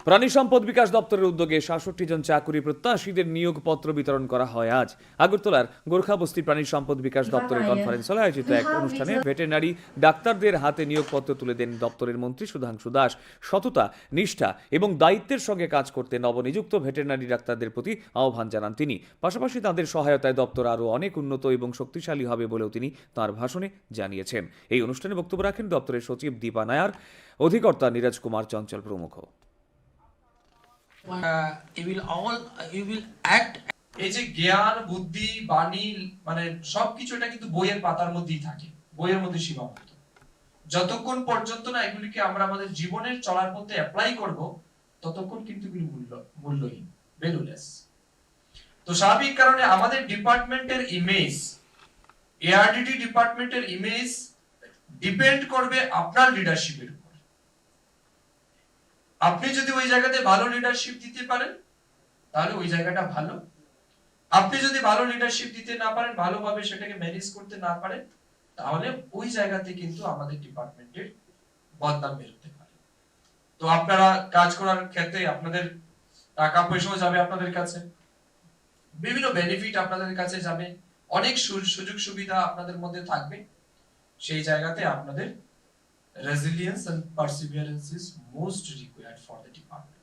প্রাণী সম্পদ বিকাশ দপ্তরের উদ্যোগে ৬৭ জন চাকুরি প্রত্যাশীদের নিয়োগপত্র বিতরণ করা হয় আজ। আগরতলার গোর্খাবস্তি প্রাণী সম্পদ বিকাশ দপ্তরের কনফারেন্স হলে আয়োজিত এক অনুষ্ঠানে ভেটেরিনারি ডাক্তারদের হাতে নিয়োগপত্র তুলে দেন দপ্তরের মন্ত্রী সুধাংশু দাস। সততা, নিষ্ঠা এবং দায়িত্বের সঙ্গে কাজ করতে নবনিযুক্ত ভেটেরিনারি ডাক্তারদের প্রতি আহ্বান জানান তিনি। পাশাপাশি তাদের সহায়তায় দপ্তর আরও অনেক উন্নত এবং শক্তিশালী হবে বলেও তিনি তাঁর ভাষণে জানিয়েছেন। এই অনুষ্ঠানে বক্তব্য রাখেন দপ্তরের সচিব দীপা নায়ার, অধিকর্তা নীরজ কুমার চঞ্চল প্রমুখ। you will act এই যে জ্ঞান, বুদ্ধি, বাণী মানে সবকিছু এটা কিন্তু বইয়ের পাতার মধ্যেই থাকে, বইয়ের মধ্যে সীমাবদ্ধ। যতক্ষণ পর্যন্ত না এগুলিকে আমরা আমাদের জীবনের চলার পথে অ্যাপ্লাই করব, ততক্ষণ কিন্তু এগুলি মূল্যহীন, ভ্যালুলেস। তো স্বাভাবিক কারণে আমাদের ডিপার্টমেন্টের ইমেজ, এআরডিটি ডিপার্টমেন্টের ইমেজ ডিপেন্ড করবে আপনার লিডারশিপের উপর। আপনি যদি ওই জায়গাতে ভালো লিডারশিপ দিতে পারেন তাহলে ওই জায়গাটা ভালো। আপনি যদি ভালো লিডারশিপ দিতে না পারেন, ভালোভাবে সেটাকে ম্যানেজ করতে না পারেন, তাহলে ওই জায়গাতে কিন্তু আমাদের ডিপার্টমেন্টের বদনাম বেরোতে পারে। তো আপনারা কাজ করার ক্ষেত্রে আপনাদের টাকা পয়সাও যাবে আপনাদের কাছে, বিভিন্ন বেনিফিট আপনাদের কাছে যাবে, অনেক সুযোগ সুবিধা আপনাদের মধ্যে থাকবে। সেই জায়গাতে আপনাদের resilience and perseverance is most required for the department.